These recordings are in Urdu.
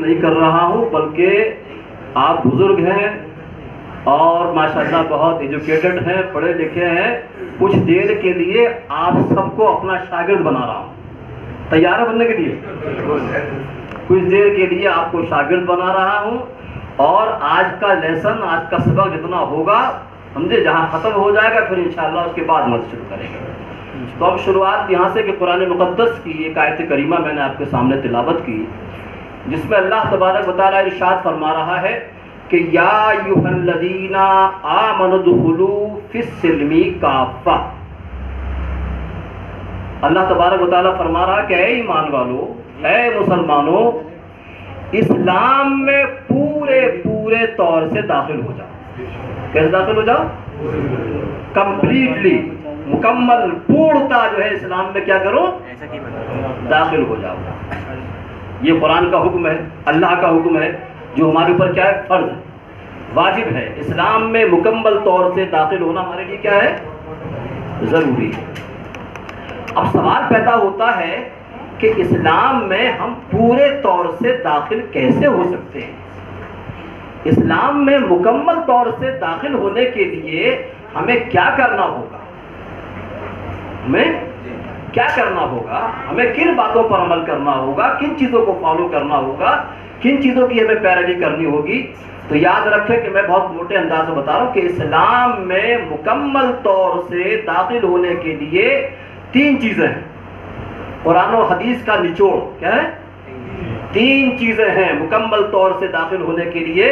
نہیں کر رہا ہوں، بلکہ آپ بزرگ ہیں اور ماشاءاللہ بہت ایجوکیٹڈ ہیں، پڑھے لکھے ہیں، کچھ دیر کے لیے آپ سب کو اپنا شاگرد بنا رہا ہوں، تیار ہے بننے کے لیے؟ کچھ دیر کے لیے آپ کو شاگرد بنا رہا ہوں، اور آج کا لیسن، آج کا سبق جتنا ہوگا سمجھے، جہاں ختم ہو جائے گا پھر انشاءاللہ اس کے بعد مت شروع کریں گے۔ تو اب شروعات یہاں سے کہ قرآن مقدس کی ایک آیت کریمہ میں نے آپ کے سامنے تلاوت کی، جس میں اللہ تبارک و تعالیٰ ارشاد فرما رہا ہے کہ یا ایھا الذین آمنوا ادخلوا فی السلم کافہ۔ اللہ تبارک و تعالیٰ فرما رہا ہے کہ اے ایمان والو، اے مسلمانوں، اسلام میں پورے طور سے داخل ہو جاؤ۔ کیسے داخل ہو جاؤ؟ کمپلیٹلی، مکمل، پورتا جو ہے اسلام میں کیا کرو؟ داخل ہو جاؤ۔ یہ قرآن کا حکم ہے، اللہ کا حکم ہے، جو ہمارے اوپر کیا ہے؟ فرض ہے، واجب ہے۔ اسلام میں مکمل طور سے داخل ہونا ہمارے لیے کیا ہے؟ ضروری ہے۔ اب سوال پیدا ہوتا ہے کہ اسلام میں ہم پورے طور سے داخل کیسے ہو سکتے ہیں؟ اسلام میں مکمل طور سے داخل ہونے کے لیے ہمیں کیا کرنا ہوگا؟ ہمیں کیا کرنا ہوگا؟ ہمیں کن باتوں پر عمل کرنا ہوگا؟ کن چیزوں کو فالو کرنا ہوگا؟ کن چیزوں کی ہمیں پیروی کرنی ہوگی؟ تو یاد رکھیں کہ میں بہت موٹے انداز میں بتا رہا ہوں کہ اسلام میں مکمل طور سے داخل ہونے کے لیے 3 چیزیں ہیں۔ قرآن و حدیث کا نچوڑ کیا ہے؟ 3 چیزیں ہیں مکمل طور سے داخل ہونے کے لیے۔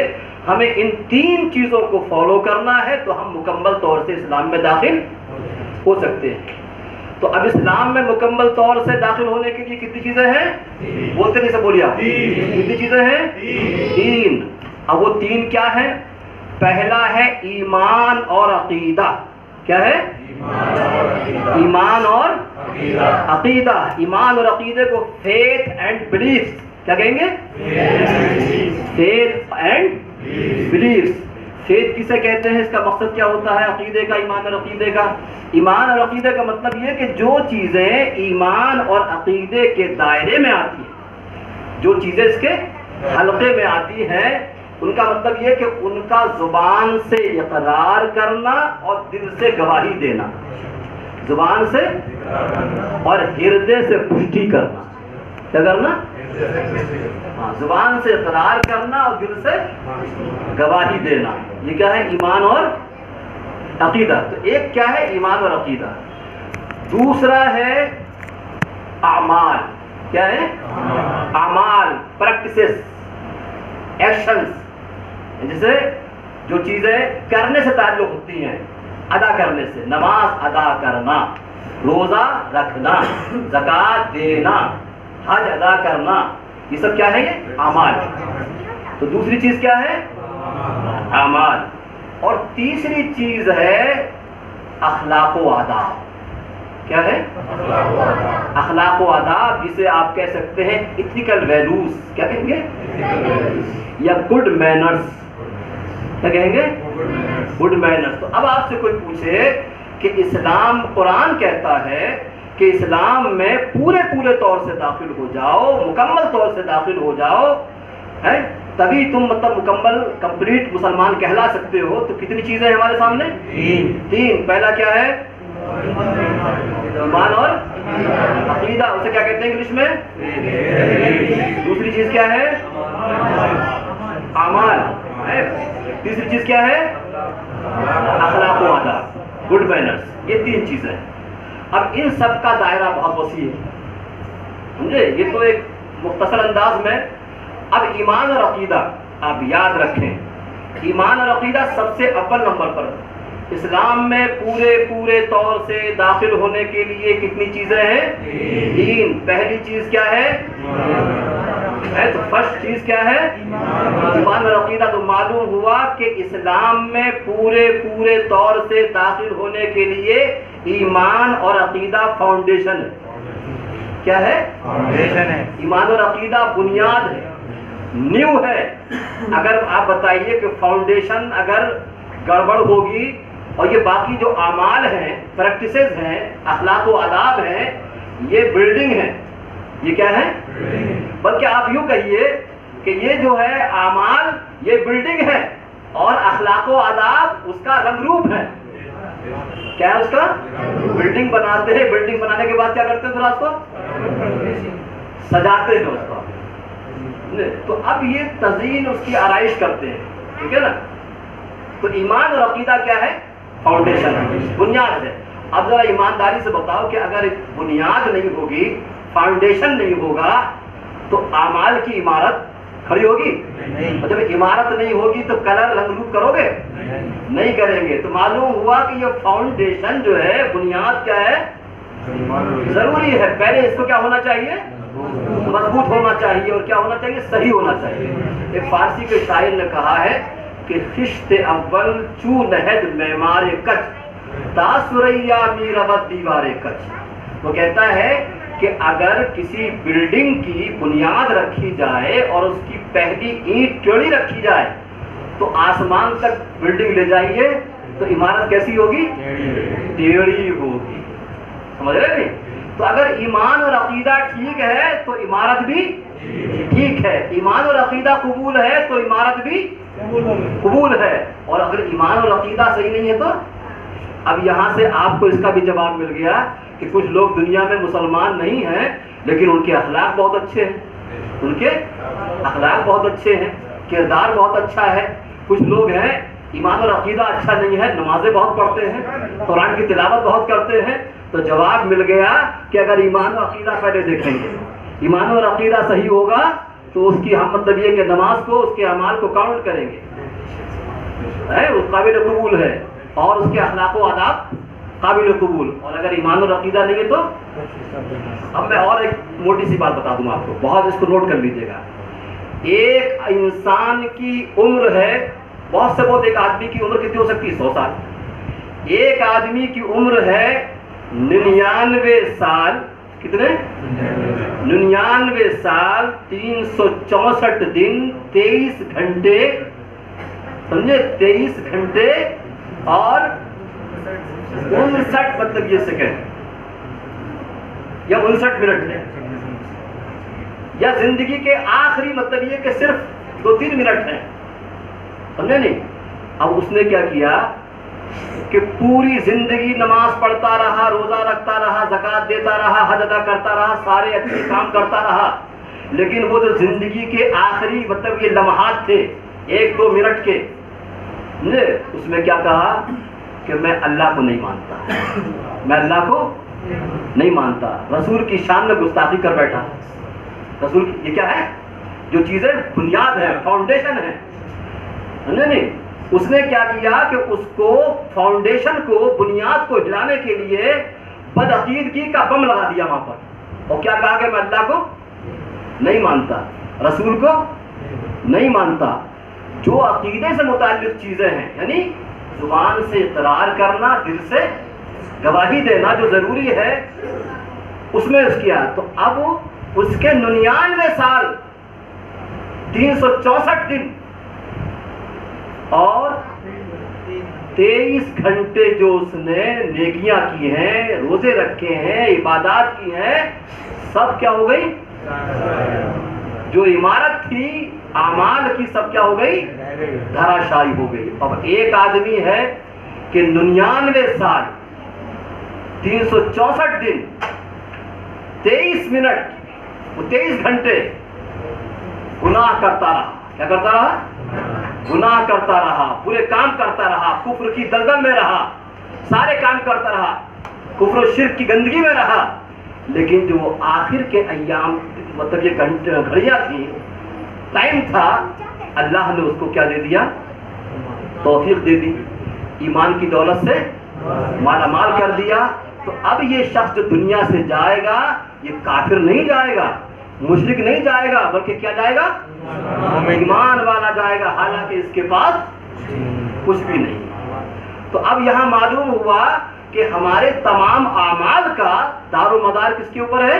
ہمیں ان 3 چیزوں کو فالو کرنا ہے تو ہم مکمل طور سے اسلام میں داخل ہو سکتے ہیں۔ تو اب اسلام میں مکمل طور سے داخل ہونے کے لیے کتنی چیزیں ہیں؟ بولتے نہیں، سے بولیے آپ، کتنی چیزیں ہیں؟ 3۔ اب وہ 3 کیا ہیں؟ پہلا ہے ایمان اور عقیدہ۔ کیا ہے؟ ایمان اور عقیدہ۔ ایمان اور عقیدے کو فیتھ اینڈ بلیفز کیا کہیں گے؟ Faith and بلیفز۔ فیتھ کسے کہتے ہیں؟ اس کا مقصد کیا ہوتا ہے عقیدے کا، ایمان اور عقیدے کا؟ ایمان اور عقیدے کا مطلب یہ کہ جو چیزیں ایمان اور عقیدے کے دائرے میں آتی ہیں، جو چیزیں اس کے حلقے میں آتی ہیں، ان کا مطلب یہ کہ ان کا زبان سے اقرار کرنا اور دل سے گواہی دینا، زبان سے اور ہردے سے پشٹی کرنا۔ کیا کرنا؟ ہاں، زبان سے اقرار کرنا اور دل سے گواہی دینا، یہ کیا ہے؟ ایمان اور عقیدہ۔ تو ایک کیا ہے؟ ایمان اور عقیدہ۔ دوسرا ہے اعمال۔ کیا ہے؟ اعمال، پریکٹسز، ایکشنز، جیسے جو چیزیں کرنے سے تعلق ہوتی ہیں، ادا کرنے سے، نماز ادا کرنا، روزہ رکھنا، زکوٰۃ دینا، حج ادا کرنا، یہ سب کیا ہے؟ یہ اعمال۔ تو دوسری چیز کیا ہے؟ اعمال۔ اور تیسری چیز ہے اخلاق و آداب۔ کیا ہے؟ اخلاق و آداب، جسے آپ کہہ سکتے ہیں ایتھیکل ویلیوز۔ کیا کہیں گے؟ یا گڈ مینرز۔ کیا کہیں گے؟ Good manners. تو اب آپ سے کوئی پوچھے کہ اسلام، قرآن کہتا ہے کہ اسلام میں پورے طور سے داخل ہو جاؤ، مکمل طور سے داخل ہو جاؤ، ہے تبھی تم مطلب مکمل کمپلیٹ مسلمان کہلا سکتے ہو۔ تو کتنی چیزیں ہیں ہمارے سامنے؟ 3۔ پہلا کیا ہے؟ ایمان اور عقیدہ، اسے کیا کہتے ہیں انگلش میں؟ دوسری چیز کیا ہے؟ اعمال۔ تیسری چیز کیا ہے؟ اخلاق و آداب، گڈ مینرز۔ یہ 3 چیزیں ہیں۔ اب ان سب کا دائرہ بہت وسیع ہے، سمجھے؟ یہ تو ایک مختصر انداز میں۔ اب ایمان اور عقیدہ آپ یاد رکھیں، ایمان اور عقیدہ سب سے اول نمبر پر۔ اسلام میں پورے طور سے داخل ہونے کے لیے کتنی چیزیں ہیں؟ 3۔ پہلی چیز کیا ہے؟ تو فرسٹ چیز کیا ہے؟ ایمان اور عقیدہ۔ تو معلوم ہوا کہ اسلام میں پورے طور سے داخل ہونے کے لیے ایمان اور عقیدہ فاؤنڈیشن ہے۔ کیا ہے؟ فاؤنڈیشن ہے۔ ایمان اور عقیدہ بنیاد ہے، نیو ہے۔ اگر آپ بتائیے کہ فاؤنڈیشن اگر گڑبڑ ہوگی اور یہ باقی جو اعمال ہیں، پریکٹسز ہیں، اخلاق و آداب ہیں، یہ بلڈنگ ہے، یہ کیا ہے؟ بلکہ آپ یوں کہیے کہ یہ جو ہے اعمال یہ بلڈنگ ہے اور اخلاق و آداب اس کا رنگ روپ ہے. کیا ہے اس کا؟ بلڈنگ بناتے ہیں, بلڈنگ بنانے کے بعد کیا کرتے ہیں؟ پھر اس کو سجاتے ہیں اس کو. تو اب یہ تزئین اس کی آرائش کرتے ہیں, ٹھیک ہے نا. تو ایمان اور عقیدہ کیا ہے؟ فاؤنڈیشن ہے, بنیاد ہے. اب ذرا ایمانداری سے بتاؤ کہ اگر بنیاد نہیں ہوگی, فاؤنڈیشن نہیں ہوگا, تو اعمال کی عمارت کھڑی ہوگی؟ جب عمارت نہیں ہوگی تو کلر رنگ روپ کرو گے؟ نہیں کریں گے. تو معلوم ہوا کہ یہ فاؤنڈیشن جو ہے, بنیاد کیا ہے؟ ضروری ہے. پہلے اس کو کیا ہونا چاہیے؟ مضبوط ہونا چاہیے. اور کیا ہونا چاہیے؟ صحیح ہونا چاہیے. ایک فارسی کے شاعر نے کہا ہے کہ خشت اول چو نہد معمار کچ تا سریا می رود دیوار کچ. وہ کہتا ہے کہ اگر کسی بلڈنگ کی بنیاد رکھی جائے اور اس کی پہلی اینٹ ٹیڑھی رکھی جائے تو آسمان تک بلڈنگ لے جائیے تو عمارت کیسی ہوگی؟ ٹیڑھی ہوگی. سمجھ رہے نہیں؟ تو اگر ایمان اور عقیدہ ٹھیک ہے تو عمارت بھی ٹھیک ہے. ایمان اور عقیدہ قبول ہے تو عمارت بھی قبول ہے. اور اگر ایمان اور عقیدہ صحیح نہیں ہے تو اب یہاں سے آپ کو اس کا بھی جواب مل گیا کہ کچھ لوگ دنیا میں مسلمان نہیں ہیں لیکن ان کے اخلاق بہت اچھے ہیں. ان کے اخلاق بہت اچھے ہیں, کردار بہت اچھا ہے. کچھ لوگ ہیں ایمان اور عقیدہ اچھا نہیں ہے, نمازیں بہت پڑھتے ہیں, قرآن کی تلاوت بہت کرتے ہیں. تو جواب مل گیا کہ اگر ایمان اور عقیدہ پہلے دیکھیں گے, ایمان اور عقیدہ صحیح ہوگا تو اس کی ہم مطلب یہ کہ نماز کو, اس کے اعمال کو کاؤنٹ کریں گے, اس قابل قبول ہے, اور اس کے اخلاق و آداب قابل قبول. اور اگر ایمان اور عقیدہ نہیں ہے تو اب میں اور ایک موٹی سی بات بتا دوں آپ کو, بہت اس کو نوٹ کر لیجیے گا. ایک انسان کی عمر ہے, بہت سے بہت, ایک آدمی کی عمر کتنی ہو سکتی ہے؟ 100 سال. ایک آدمی کی عمر ہے 99 سال. کتنے؟ 99 سال, 364 دن, 23 گھنٹے, سمجھے, 23 گھنٹے اور 59 مطلب یہ سیکنڈ یا 59 منٹ ہے. یا زندگی کے آخری مطلب یہ کہ صرف 2-3 منٹ ہیں, سمجھے نہیں. اب اس نے کیا کیا کہ پوری زندگی نماز پڑھتا رہا, روزہ رکھتا رہا, زکوٰۃ دیتا رہا, حج ادا کرتا رہا, سارے اچھے کام کرتا رہا, لیکن وہ جو زندگی کے آخری مطلب یہ لمحات تھے 1-2 منٹ کے, اس میں کیا کہا کہ میں اللہ کو نہیں مانتا, میں اللہ کو نہیں مانتا. رسول کی شان میں گستاخی کر بیٹھا. رسول یہ کیا ہے؟ جو چیزیں بنیاد ہے, فاؤنڈیشن ہے, نہیں. اس نے کیا کیا کہ اس کو فاؤنڈیشن کو, بنیاد کو ہلانے کے لیے بدعقیدگی کا بم لگا دیا وہاں پر, اور کیا کہا کہ میں اللہ کو نہیں مانتا, رسول کو نہیں مانتا. جو عقیدے سے متعلق چیزیں ہیں, یعنی زبان سے اقرار کرنا, دل سے گواہی دینا جو ضروری ہے, اس میں اس کیا. تو اب اس کے 99 سال, 364 دن اور 23 گھنٹے جو اس نے نیکیاں کی ہیں, روزے رکھے ہیں, عبادات کی ہیں, سب کیا ہو گئی؟ جو عمارت تھی اعمال کی سب کیا ہو گئی؟ دھراشائی ہو گئی. اب ایک آدمی ہے کہ 99 سال, 364 دن, 23 منٹ, 23 گھنٹے گناہ کرتا رہا. کیا کرتا رہا؟ گناہ کرتا رہا, برے کام کرتا رہا, کفر کی دلدل میں رہا, سارے کام کرتا رہا, کفر و شرک کی گندگی میں رہا. لیکن جو وہ آخر کے ایام مطلب یہ گھڑیاں تھیں, ٹائم تھا, اللہ نے اس کو کیا دے دیا؟ توفیق دے دی, ایمان کی دولت سے مالا مال کر دیا. تو اب یہ شخص جو دنیا سے جائے گا یہ کافر نہیں جائے گا, مشرک نہیں جائے گا, بلکہ کیا جائے گا؟ ایمان والا جائے گا, حالانکہ اس کے پاس کچھ بھی نہیں. تو اب یہاں معلوم ہوا کہ ہمارے تمام اعمال کا دار و مدار کس کے اوپر ہے؟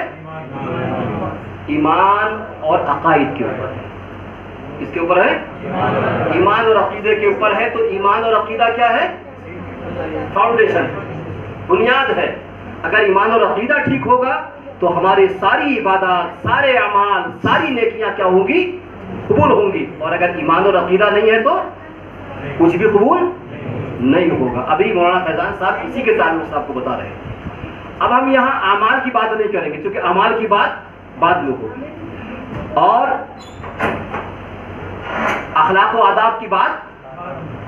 ایمان اور عقائد کے اوپر ہے. کس کے اوپر ہے؟ ایمان اور عقیدے کے اوپر ہے. تو ایمان اور عقیدہ کیا ہے؟ فاؤنڈیشن, بنیاد ہے. اگر ایمان اور عقیدہ ٹھیک ہوگا تو ہماری ساری عبادات, سارے اعمال, ساری نیکیاں کیا ہوں گی؟ قبول ہوں گی، اور اگر ایمان اور عقیدہ نہیں ہے تو کچھ بھی قبول نہیں ہوگا۔ ابھی مولانا فیضان صاحب اسی کے تعلق سے آپ کو بتا رہے ہیں۔ اب ہم یہاں اعمال کی بات نہیں کریں گے، کیونکہ اعمال کی بات بعد میں ہوگی، اور اخلاق و آداب کی بات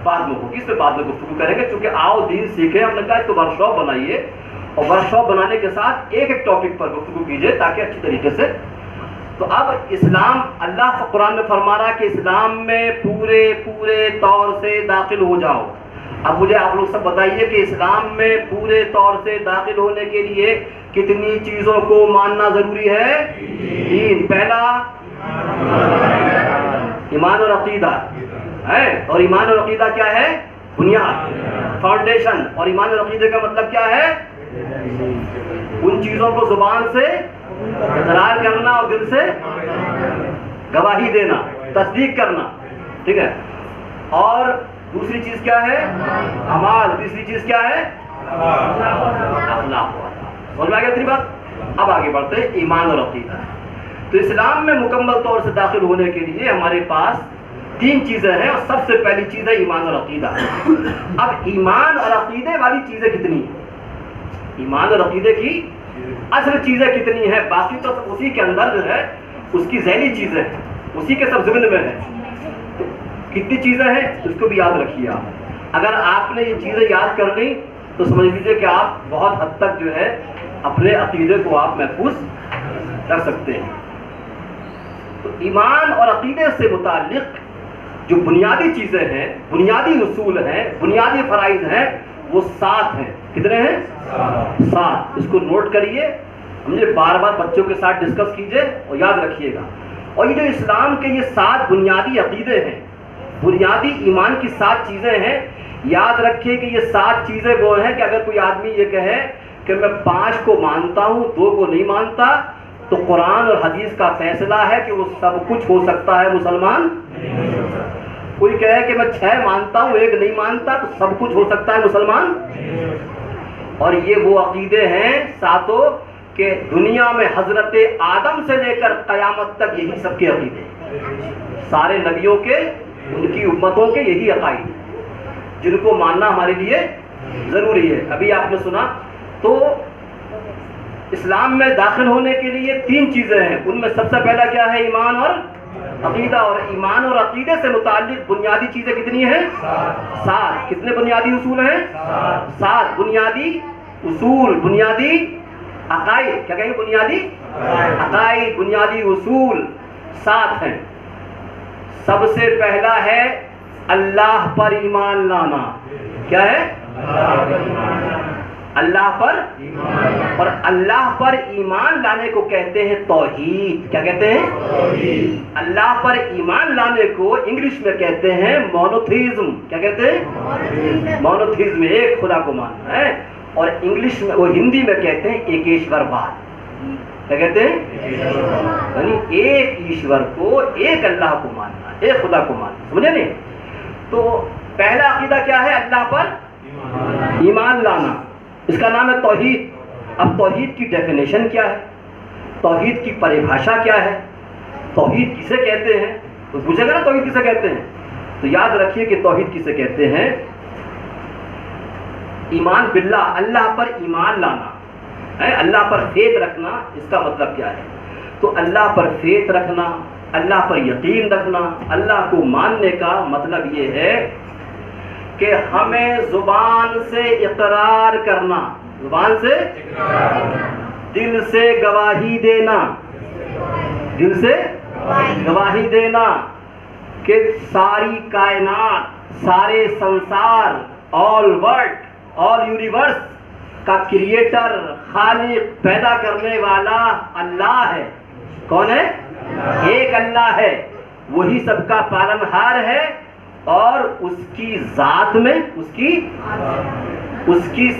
بعد میں ہوگی، اس پہ بعد میں گفتگو کریں گے، کیونکہ آؤ دین سیکھیں۔ ہم نے کہا اس کو ورک شاپ بنائیے، اور ورک شاپ بنانے کے ساتھ ایک ایک ٹاپک پر گفتگو کیجیے تاکہ اچھی طریقے سے۔ تو اب اسلام، اللہ قرآن میں فرما رہا ہے کہ اسلام میں پورے طور سے داخل ہو جاؤ۔ اب مجھے آپ لوگ سب بتائیے کہ اسلام میں پورے طور سے داخل ہونے کے لیے کتنی چیزوں کو ماننا ضروری ہے؟ تین۔ پہلا ایمان اور عقیدہ ہے، اور ایمان اور عقیدہ کیا ہے؟ بنیاد، فاؤنڈیشن۔ اور ایمان اور عقیدے کا مطلب کیا ہے؟ ان چیزوں کو زبان سے اقرار کرنا اور دل سے گواہی دینا، تصدیق کرنا، ٹھیک ہے۔ اور دوسری چیز کیا ہے؟ اعمال۔ تیسری چیز کیا ہے؟ اخلاق۔ سمجھ میں آ گیا اتنی بات؟ اب آگے بڑھتے ہیں ایمان اور عقیدہ۔ تو اسلام میں مکمل طور سے داخل ہونے کے لیے ہمارے پاس تین چیزیں ہیں، اور سب سے پہلی چیز ہے ایمان اور عقیدہ۔ اب ایمان اور عقیدے والی چیزیں کتنی ہیں؟ ایمان اور عقیدے کی اصل چیزیں کتنی ہیں؟ باقی تو اسی کے اندر جو ہے اس کی ذیلی چیزیں ہیں، اسی کے سب ضمن میں ہیں۔ کتنی چیزیں ہیں اس کو بھی یاد رکھیے آپ۔ اگر آپ نے یہ چیزیں یاد کر لی تو سمجھ لیجیے کہ آپ بہت حد تک جو ہے اپنے عقیدے کو آپ محفوظ کر سکتے ہیں۔ تو ایمان اور عقیدے سے متعلق جو بنیادی چیزیں ہیں، بنیادی اصول ہیں، بنیادی فرائض ہیں، وہ 7 ہیں۔ کتنے ہیں؟ 7۔ اس کو نوٹ کریے، مجھے بار بار بچوں کے ساتھ ڈسکس کیجئے اور یاد رکھیے گا۔ اور یہ جو اسلام کے یہ 7 بنیادی عقیدے ہیں، بنیادی ایمان کی 7 چیزیں ہیں، یاد رکھیے کہ یہ 7 چیزیں وہ ہیں کہ اگر کوئی آدمی یہ کہے کہ میں 5 کو مانتا ہوں 2 کو نہیں مانتا، تو قرآن اور حدیث کا فیصلہ ہے کہ وہ سب کچھ ہو سکتا ہے، مسلمان نہیں۔ کوئی کہے کہ میں 6 مانتا ہوں 1 نہیں مانتا، تو سب کچھ ہو سکتا ہے، مسلمان۔ اور یہ وہ عقیدے ہیں 7 کہ دنیا میں حضرت آدم سے لے کر قیامت تک یہی سب کے عقیدے ہیں، سارے نبیوں کے، ان کی امتوں کے یہی عقائد ہیں جن کو ماننا ہمارے لیے ضروری ہے۔ ابھی آپ نے سنا تو اسلام میں داخل ہونے کے لیے 3 چیزیں ہیں، ان میں سب سے پہلا کیا ہے؟ ایمان اور عقیدہ۔ اور ایمان اور عقیدے سے متعلق بنیادی چیزیں کتنی ہیں؟ 7۔ کتنے بنیادی اصول ہیں؟ 7 بنیادی اصول، بنیادی عقائد۔ کیا کہیں گے؟ بنیادی عقائد، بنیادی اصول 7 ہیں۔ سب سے پہلا ہے اللہ پر ایمان لانا۔ کیا ہے؟ اللہ پر ایمان۔ اور اللہ پر ایمان لانے کو کہتے ہیں توحید۔ کیا کہتے ہیں؟ توحید۔ اللہ پر ایمان لانے کو انگلش میں کہتے ہیں مونوتھیزم۔ کیا کہتے ہیں؟ مونوتھیزم، ایک خدا کو ماننا ہے۔ اور انگلش میں، وہ ہندی میں کہتے ہیں ایکیشور واد۔ کیا کہتے ہیں؟ یعنی ایک ایشور کو، ایک اللہ کو ماننا، ایک خدا کو ماننا، سمجھے نہیں؟ تو پہلا عقیدہ کیا ہے؟ اللہ پر ایمان لانا، اس کا نام ہے توحید۔ اب توحید کی ڈیفینیشن کیا ہے؟ توحید کی پریبھاشا کیا ہے؟ توحید کسے کہتے ہیں؟ تو پوچھے گا نا توحید کسے کہتے ہیں، تو یاد رکھیے کہ توحید کسے کہتے ہیں؟ ایمان باللہ، اللہ پر ایمان لانا ہے، اللہ پر فیت رکھنا۔ اس کا مطلب کیا ہے؟ تو اللہ پر فیت رکھنا، اللہ پر یقین رکھنا، اللہ کو ماننے کا مطلب یہ ہے کہ ہمیں زبان سے اقرار کرنا، زبان سے دل سے گواہی دینا، دل سے گواہی دینا کہ ساری کائنات، سارے سنسار، آل ورلڈ، آل یونیورس کا کریٹر، خالق، پیدا کرنے والا اللہ ہے۔ کون ہے؟ ایک اللہ ہے، وہی سب کا پالنہار ہے، اور اس کی ذات میں، اس کی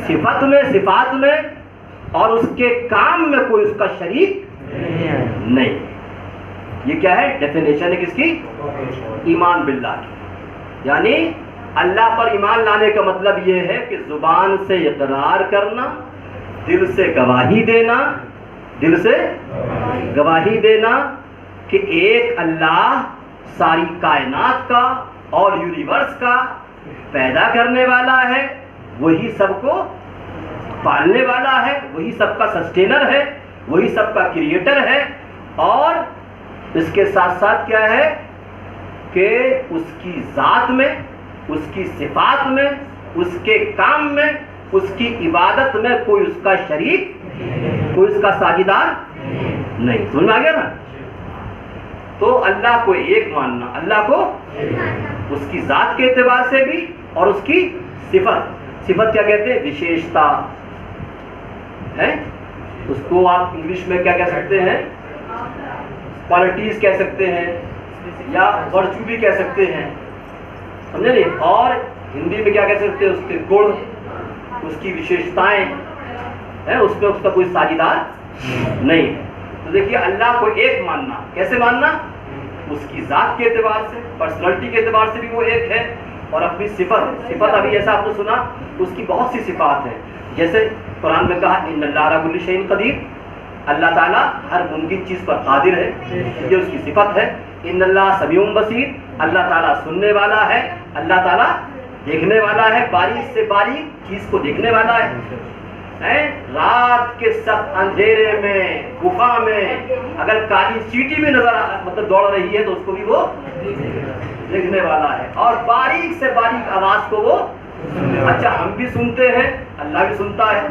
صفت میں، صفات میں، اور اس کے کام میں کوئی اس کا شریک نہیں۔ یہ کیا ہے؟ ڈیفینیشن ہے کس کی؟ ایمان باللہ کی۔ یعنی اللہ پر ایمان لانے کا مطلب یہ ہے کہ زبان سے اقرار کرنا، دل سے گواہی دینا، دل سے گواہی دینا کہ ایک اللہ ساری کائنات کا اور یونیورس کا پیدا کرنے والا ہے، وہی سب کو پالنے والا ہے، وہی سب کا سسٹینر ہے، وہی سب کا کریٹر ہے، اور اس کے ساتھ ساتھ کیا ہے کہ اس کی ذات میں، اس کی صفات میں، اس کے کام میں، اس کی عبادت میں کوئی اس کا شریک، کوئی اس کا ساجدار نہیں۔ سمجھ میں آ گیا نا؟ تو اللہ کو ایک ماننا، اللہ کو اس کی ذات کے اعتبار سے بھی اور اس کی صفت کیا کہتے ہیں؟ وشیشتا ہے۔ اس کو آپ انگلش میں کیا کہہ سکتے ہیں؟ کوالٹیز کہہ سکتے ہیں یا ورچو بھی کہہ سکتے ہیں، سمجھے نہیں؟ اور ہندی میں کیا کہہ سکتے ہیں؟ اس کے گڑ، اس کی وشیشتائیں ہیں، اس میں اس کا کوئی ساجدار نہیں ہے۔ تو دیکھیے اللہ کو ایک ماننا، کیسے ماننا؟ اس کی ذات کے اعتبار سے، پرسنالٹی کے اعتبار سے بھی وہ ایک ہے، اور اپنی صفت ابھی جیسا آپ نے سنا اس کی بہت سی صفات ہیں، جیسے قرآن میں کہا ان اللہ علی کل شیء قدیر، اللہ تعالیٰ ہر ممکن چیز پر قادر ہے، یہ اس کی صفت ہے۔ ان اللہ سمیع بصیر، اللہ تعالیٰ سننے والا ہے، اللہ تعالیٰ دیکھنے والا ہے، باریک سے باریک چیز کو دیکھنے والا ہے۔ رات کے سب اندھیرے میں، گفا میں اگر کالی چیٹی بھی مطلب دوڑ رہی ہے تو اس کو بھی وہ دیکھنے والا ہے، اور باریک سے باریک آواز کو وہ، اچھا ہم بھی سنتے ہیں، اللہ بھی سنتا ہے،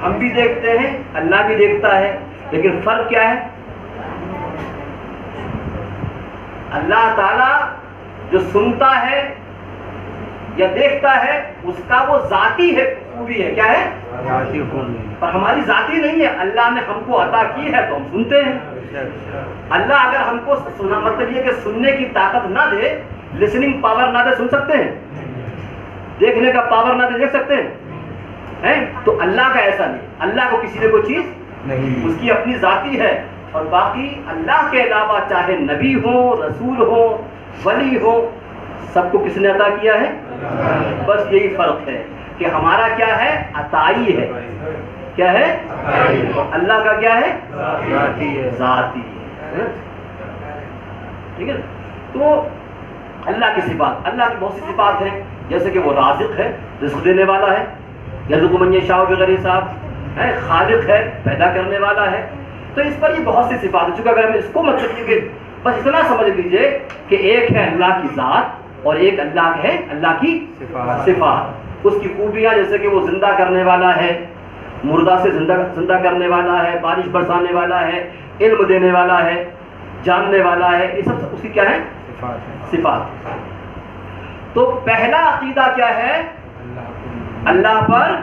ہم بھی دیکھتے ہیں، اللہ بھی دیکھتا ہے، لیکن فرق کیا ہے؟ اللہ تعالیٰ جو سنتا ہے یا دیکھتا ہے اس کا وہ ذاتی ہے، خوبی ہے، کیا ہے؟ پر ہماری ذاتی نہیں ہے، اللہ نے ہم کو عطا کی ہے تو ہم سنتے ہیں۔ اللہ اگر ہم کو سنا، مطلب یہ کہ سننے کی طاقت نہ دے، لسننگ پاور نہ دے، سن سکتے ہیں؟ دیکھنے کا پاور نہ دے، دیکھ سکتے ہیں؟ تو اللہ کا ایسا نہیں، اللہ کو کسی نے کوئی چیز نہیں، اس کی اپنی ذاتی ہے، اور باقی اللہ کے علاوہ چاہے نبی ہو، رسول ہو، ولی ہو، سب کو کس نے عطا کیا ہے؟ بس یہی فرق ہے کہ ہمارا کیا ہے؟ عطائی ہے، کیا ہے؟ اور اللہ کا کیا ہے؟ ذاتی ہے۔ ٹھیک ہے؟ تو اللہ کی صفات، اللہ کی بہت سی صفات ہیں، جیسے کہ وہ رازق ہے، رزق دینے والا ہے، یرزق من یشاء بغیر حساب ہے، خالق ہے، پیدا کرنے والا ہے۔ تو اس پر یہ بہت سی صفات ہیں، چونکہ اگر ہم اس کو مطلب یہ کہ بس اتنا سمجھ لیجئے کہ ایک ہے اللہ کی ذات اور ایک اللہ ہے اللہ کی صفات، اس کی خوبیاں، جیسے کہ وہ زندہ کرنے والا ہے، مردہ سے زندہ کرنے والا ہے، بارش برسانے والا ہے، علم دینے والا ہے، جاننے والا ہے، یہ سب اس کی کیا ہے؟ صفات۔ تو پہلا عقیدہ کیا ہے؟ اللہ پر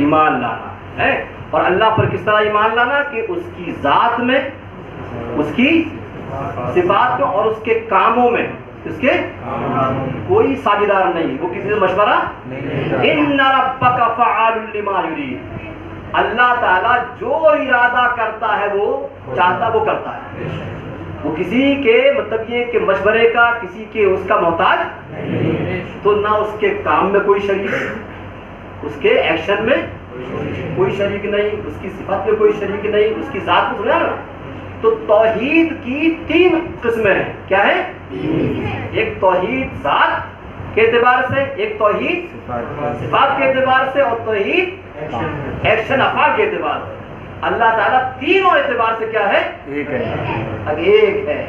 ایمان لانا ہے، اور اللہ پر کس طرح ایمان لانا کہ اس کی ذات میں، اس کی صفات میں اور اس کے کاموں میں اس کے کوئی ساجدار نہیں، وہ کسی سے مشورہ ان ربک فعال لما یرید، اللہ تعالیٰ جو ارادہ کرتا ہے وہ چاہتا وہ کرتا ہے، وہ کسی کے مطلب یہ کہ مشورے کا، کسی کے اس کا محتاج، تو نہ اس کے کام میں کوئی شریک، اس کے ایکشن میں کوئی شریک نہیں، اس کی صفت میں کوئی شریک نہیں، اس کی ذات میں۔ سنا نا؟ تو توحید کی تین قسمیں ہیں، کیا ہے؟ ایک توحید ذات کے اعتبار سے، ایک توحید صفات کے اعتبار سے، اور توحید ایکشن افعال کے اعتبار سے۔ اللہ تعالیٰ تینوں اعتبار سے کیا ہے؟ ایک ہے۔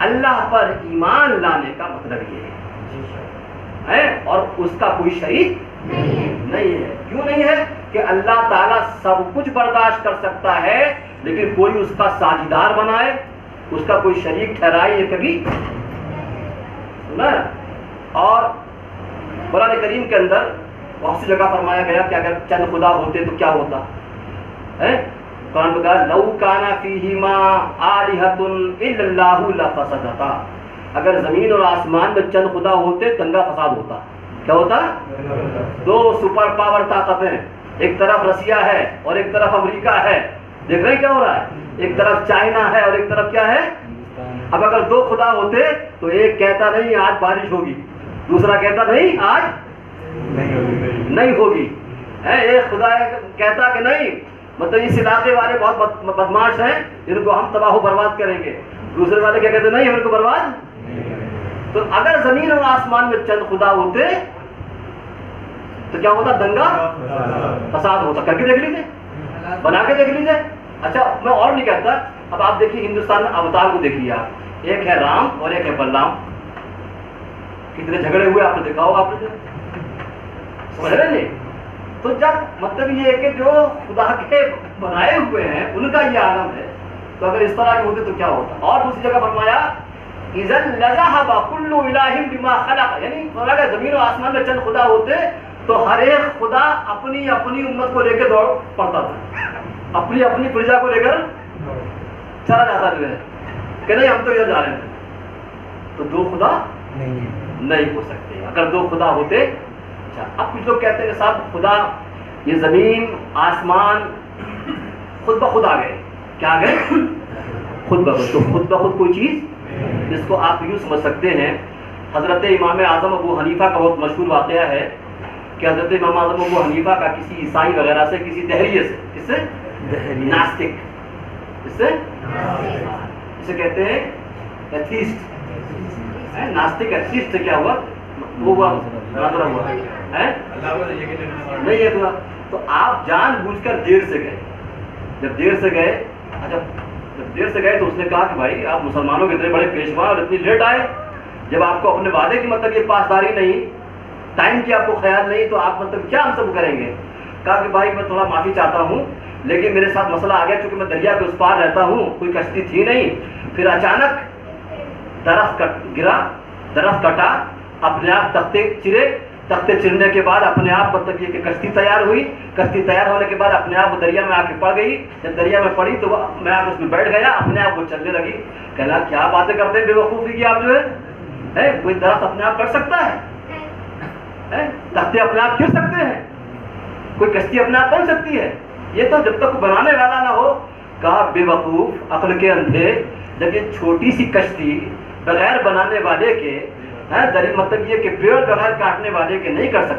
اللہ پر ایمان لانے کا مطلب یہ ہے، اور اس کا کوئی شریک نہیں ہے۔ کیوں نہیں ہے؟ کہ اللہ تعالیٰ سب کچھ برداشت کر سکتا ہے، لیکن کوئی اس کا ساجدار بنائے، اس کا کوئی شریک ٹھہرائے، یہ کبھی سنا۔ اور قرآن کریم کے اندر بہت سی جگہ فرمایا گیا کہ اگر چند خدا ہوتے تو کیا ہوتا ہے؟ قرآن میں کہا لو کان فیہما آلہۃ الا اللہ لفسدتا، اگر زمین اور آسمان میں چند خدا ہوتے دنگا فساد ہوتا۔ کیا ہوتا؟ دو سپر پاور طاقتیں، ایک طرف رشیا ہے اور ایک طرف امریکہ ہے، دیکھ رہے ہیں کیا ہو رہا ہے؟ ایک طرف چائنا ہے اور ایک طرف کیا ہے؟ اب اگر دو خدا ہوتے تو ایک کہتا نہیں آج بارش ہوگی، دوسرا کہتا نہیں آج نہیں ہوگی، ایک خدا کہتا کہ نہیں مطلب اس علاقے والے بہت بدماش ہیں، ان کو ہم تباہ و برباد کریں گے، دوسرے والے کیا کہتے نہیں ہم ان کو برباد. تو اگر زمین اور آسمان میں چند خدا ہوتے تو کیا ہوتا؟ دنگا فساد ہوتا. کر کے دیکھ لیجیے, بنا کے دیکھ لیجیے. اچھا میں اور نہیں کہتا, اب آپ دیکھیے ہندوستان میں اوتار کو دیکھ لیا, ایک ہے رام اور ایک ہے بلرام. کتنے جھگڑے ہوئے آپ نے دیکھا ہوگا, آپ نے سمجھ رہے نہیں. تو جب مطلب یہ ہے کہ جو خدا کے بنائے ہوئے ہیں ان کا یہ عالم ہے, تو اگر اس طرح کے ہوتے تو کیا ہوتا. اور دوسری جگہ فرمایا اذا لذهب كل اله بما خلق, یعنی اگر زمین و آسمان میں چند خدا ہوتے تو ہر ایک خدا اپنی اپنی امت کو لے کے دوڑ پڑتا تھا, اپنی اپنی پرجا کو لے کر چلا جاتا جو ہے کہ نہیں ہم تو ادھر جا رہے ہیں. تو دو خدا نہیں ہو سکتے اگر دو خدا ہوتے. اچھا اب کچھ لوگ کہتے ہیں کہ صاحب خدا یہ زمین آسمان خود بخود آ گئے. کیا آ گئے؟ خود بخود. تو خود بخود کوئی چیز جس کو آپ یوں سمجھ سکتے ہیں, حضرت امام اعظم ابو حنیفہ کا بہت مشہور واقعہ ہے کہ حضرت امام اعظم ابو حنیفہ کا کسی عیسائی وغیرہ سے, کسی دہریے سے, کس سے؟ ناستک, کس سے؟ اسے کہتے ہیں ایتھیسٹ. ناستک ایتھیسٹ سے کیا ہوا؟ وہ ہوا مناظرہ ہوا نہیں ہے. تو آپ جان بوجھ کر دیر سے گئے. جب دیر سے گئے, اچھا جب دیر سے گئے تو اس نے کہا کہ بھائی آپ مسلمانوں کے اتنے بڑے پیشوا اور اتنی لیٹ آئے, جب آپ کو اپنے وعدے کی مطلب یہ پاسداری نہیں, ٹائم کی آپ کو خیال نہیں, تو آپ مطلب کیا ہم سب کریں گے؟ کہا کہ بھائی میں تھوڑا معافی چاہتا ہوں لیکن میرے ساتھ مسئلہ آ گیا, چونکہ میں دریا کے اس پار رہتا ہوں, کوئی کشتی تھی نہیں, پھر اچانک درخت گرا, درخت کٹا, اپنے آپ تختے چرے, تختے چرنے کے بعد اپنے آپ مطلب یہ کہ کشتی تیار ہوئی, کشتی تیار ہونے کے بعد اپنے آپ وہ دریا میں آ کے پڑ گئی. جب دریا میں پڑی تو میں آپ اس میں بیٹھ گیا, اپنے آپ وہ چلنے لگی. کہنا کیا باتیں کرتے ہیں بے وقوفی کی آپ جو ہے, کوئی درخت اپنے آپ کٹ سکتا ہے, تختے اپنے آپ گر سکتے ہیں, کوئی کشتی اپنے آپ بن سکتی ہے, یہ تو جب تک بنانے والا نہ ہو. کہا بے وقوف عقل کے اندھے, جب یہ چھوٹی سی کشتی بغیر بنانے والے کے, مطلب یہ کہ پیڑ بغیر کاٹنے والے کے نہیں کر سکتے.